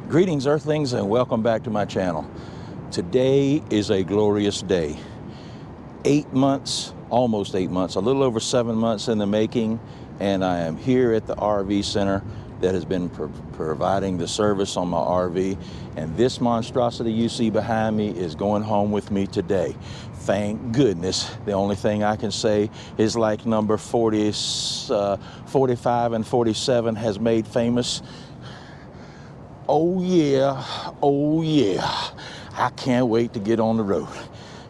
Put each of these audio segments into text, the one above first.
Greetings, Earthlings, and welcome back to my channel. Today is a glorious day. 8 months, almost 8 months, a little over 7 months in the making, and I am here at the RV center that has been providing the service on my RV, and this monstrosity you see behind me is going home with me today. Thank goodness. The only thing I can say is like number 45 and 47 has made famous. Oh yeah, oh yeah. I can't wait to get on the road.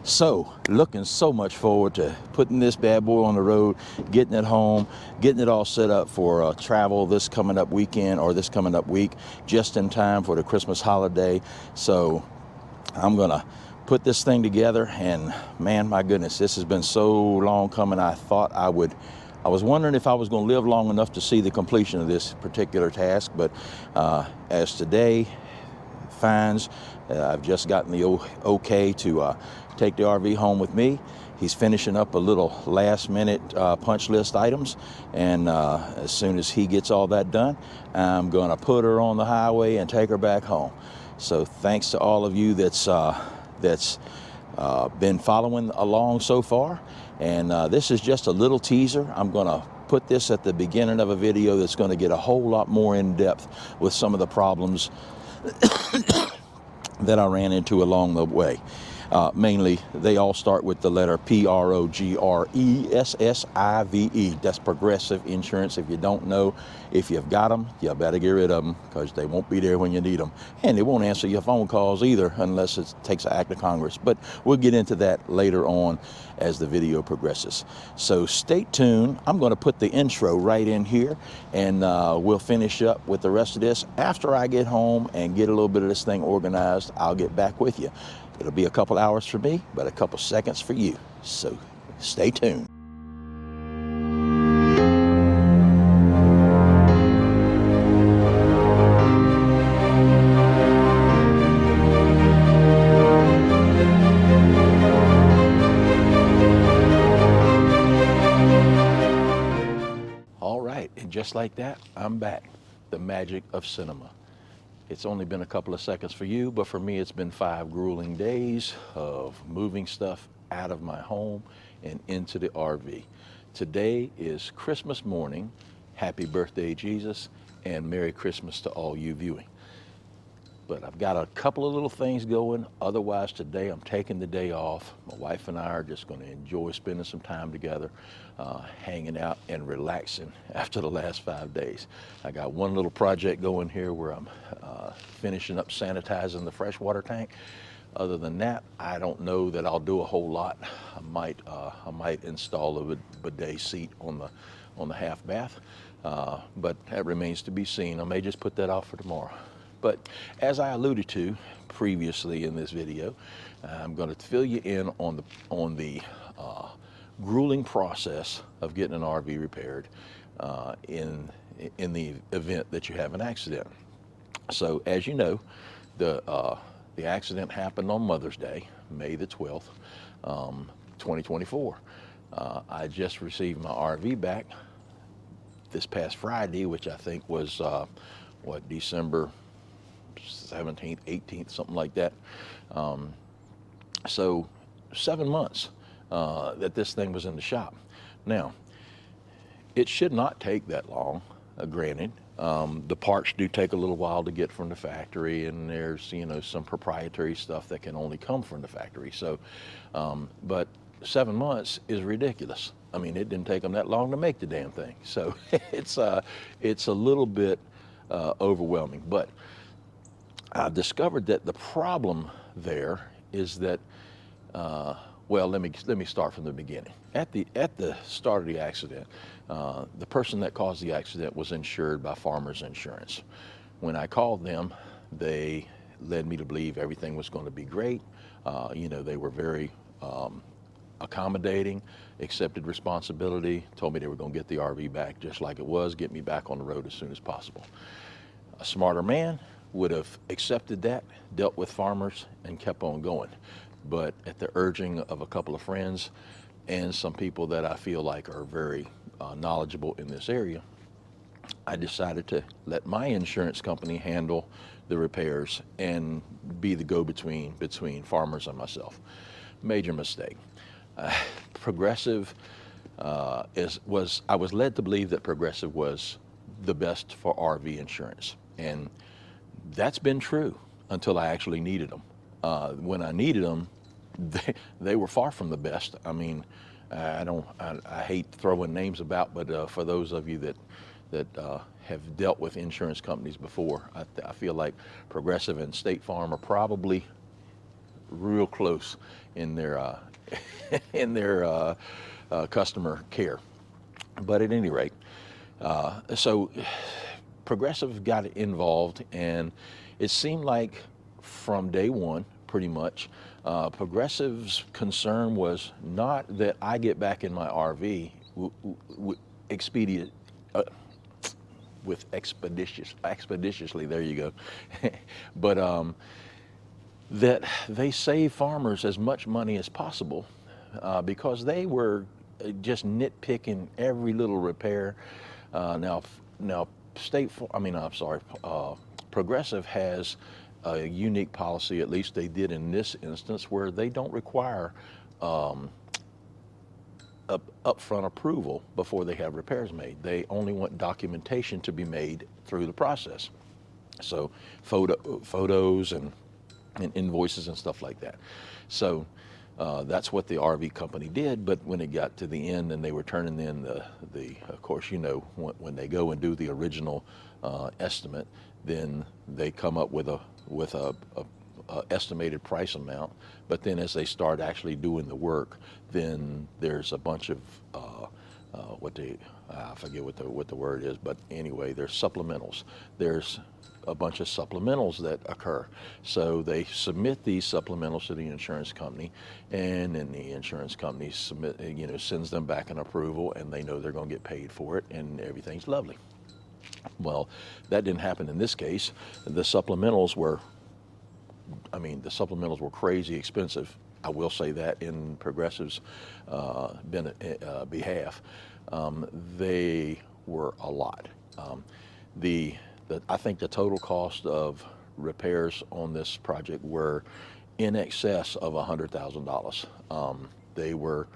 So, looking so much forward to putting this bad boy on the road, getting it home, getting it all set up for travel this coming up weekend or this coming up week, just in time for the Christmas holiday. So, I'm gonna put this thing together, and man, my goodness, this has been so long coming. I was wondering if I was going to live long enough to see the completion of this particular task, but as today finds, I've just gotten the okay to take the RV home with me. He's finishing up a little last minute punch list items, and as soon as he gets all that done, I'm going to put her on the highway and take her back home. So thanks to all of you that's been following along so far. And this is just a little teaser. I'm going to put this at the beginning of a video that's going to get a whole lot more in depth with some of the problems that I ran into along the way. Mainly, they all start with the letter Progressive. That's Progressive Insurance. If you don't know, if you've got them, you better get rid of them, because they won't be there when you need them. And they won't answer your phone calls either unless it takes an act of Congress. But we'll get into that later on as the video progresses. So stay tuned. I'm going to put the intro right in here, and we'll finish up with the rest of this. After I get home and get a little bit of this thing organized, I'll get back with you. It'll be a couple hours for me, but a couple seconds for you. So stay tuned. All right, and just like that, I'm back. The magic of cinema. It's only been a couple of seconds for you, but for me, it's been 5 grueling days of moving stuff out of my home and into the RV. Today is Christmas morning. Happy birthday, Jesus, and Merry Christmas to all you viewing. But I've got a couple of little things going. Otherwise, today I'm taking the day off. My wife and I are just going to enjoy spending some time together, hanging out and relaxing after the last 5 days. I got one little project going here where I'm finishing up sanitizing the freshwater tank. Other than that, I don't know that I'll do a whole lot. I might install a bidet seat on the half bath, but that remains to be seen. I may just put that off for tomorrow. But as I alluded to previously in this video, I'm going to fill you in on the grueling process of getting an RV repaired in the event that you have an accident. So, as you know, the accident happened on Mother's Day, May the 12th, 2024. I just received my RV back this past Friday, which I think was December 17th, 18th, something like that. So 7 months that this thing was in the shop. Now, it should not take that long, granted. The parts do take a little while to get from the factory, and there's, some proprietary stuff that can only come from the factory. So, but 7 months is ridiculous. I mean, it didn't take them that long to make the damn thing. So it's a little bit overwhelming, but I've discovered that the problem there is that, well, let me start from the beginning. At the start of the accident, the person that caused the accident was insured by Farmers Insurance. When I called them, they led me to believe everything was going to be great. They were very accommodating, accepted responsibility, told me they were going to get the RV back just like it was, get me back on the road as soon as possible. A smarter man would have accepted that, dealt with Farmers, and kept on going. But at the urging of a couple of friends and some people that I feel like are very knowledgeable in this area, I decided to let my insurance company handle the repairs and be the go-between between farmers and myself. Major mistake. Uh, Progressive I was led to believe that Progressive was the best for RV insurance, and that's been true until I actually needed them. When I needed them, they were far from the best. I mean, I hate throwing names about, but for those of you that have dealt with insurance companies before, I feel like Progressive and State Farm are probably real close in their in their customer care. But at any rate, so Progressive got involved, and it seemed like from day one, pretty much, Progressive's concern was not that I get back in my RV expedient, uh, with expeditiously. There you go, but that they save farmers as much money as possible, because they were just nitpicking every little repair. Now, I'm sorry, Progressive has a unique policy, at least they did in this instance, where they don't require upfront approval before they have repairs made. They only want documentation to be made through the process. So photos and invoices and stuff like that. So that's what the RV company did. But when it got to the end and they were turning in the of course, when they go and do the original estimate, then they come up with a estimated price amount. But then as they start actually doing the work, then there's a bunch of I forget what the word is, but anyway, there's supplementals. There's a bunch of supplementals that occur. So they submit these supplementals to the insurance company, and then the insurance company sends them back an approval, and they know they're going to get paid for it, and everything's lovely. Well, that didn't happen in this case. The supplementals were crazy expensive. I will say that in Progressive's behalf. They were a lot. I think the total cost of repairs on this project were in excess of $100,000. They were,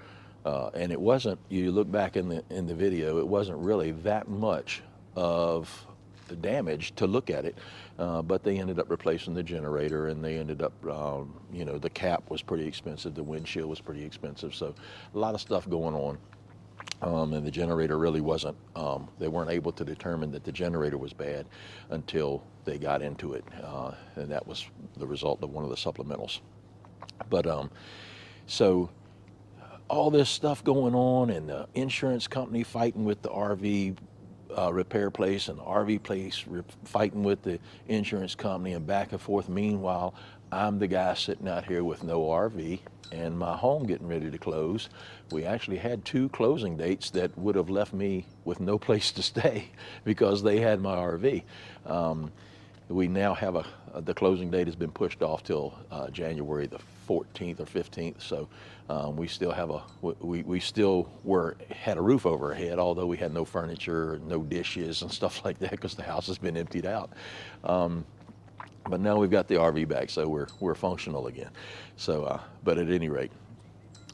and it wasn't. You look back in the video, it wasn't really that much of the damage to look at it, but they ended up replacing the generator, and they ended up, the cap was pretty expensive, the windshield was pretty expensive, so a lot of stuff going on. And the generator really wasn't, they weren't able to determine that the generator was bad until they got into it, and that was the result of one of the supplementals. But so all this stuff going on, and the insurance company fighting with the RV repair place, and the RV place fighting with the insurance company, and back and forth. Meanwhile, I'm the guy sitting out here with no RV and my home getting ready to close. We actually had 2 closing dates that would have left me with no place to stay because they had my RV. We now have the closing date has been pushed off till January the 14th or 15th. So we still have we still had a roof over our head, although we had no furniture, no dishes and stuff like that because the house has been emptied out. But now we've got the RV back, so we're functional again. So, but at any rate,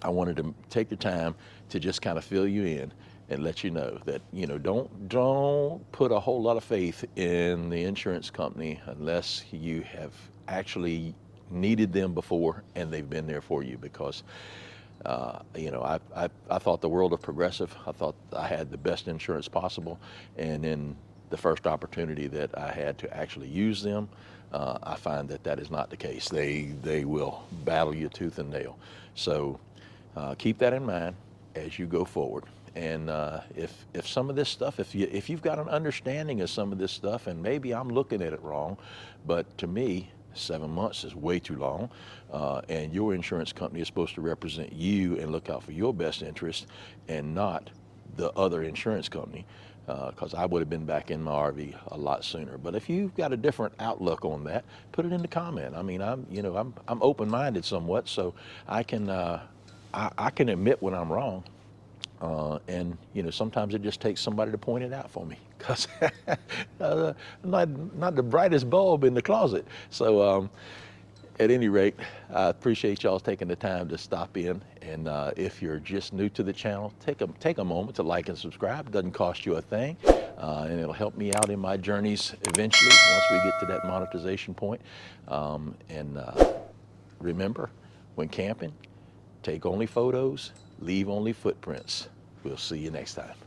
I wanted to take the time to just kind of fill you in and let you know that, don't put a whole lot of faith in the insurance company unless you have actually needed them before and they've been there for you. Because I thought the world of Progressive. I thought I had the best insurance possible, and then the first opportunity that I had to actually use them, I find that is not the case. They will battle you tooth and nail. So keep that in mind as you go forward. And if some of this stuff, if you've got an understanding of some of this stuff, and maybe I'm looking at it wrong, but to me, 7 months is way too long, and your insurance company is supposed to represent you and look out for your best interest, and not the other insurance company. Because I would have been back in my RV a lot sooner. But if you've got a different outlook on that, put it in the comment. I mean, I'm open-minded somewhat, so I can admit when I'm wrong. And sometimes it just takes somebody to point it out for me, because not the brightest bulb in the closet. So at any rate, I appreciate y'all taking the time to stop in. And if you're just new to the channel, take a moment to like and subscribe. It doesn't cost you a thing, and it'll help me out in my journeys eventually once we get to that monetization point. And remember, when camping, take only photos, leave only footprints. We'll see you next time.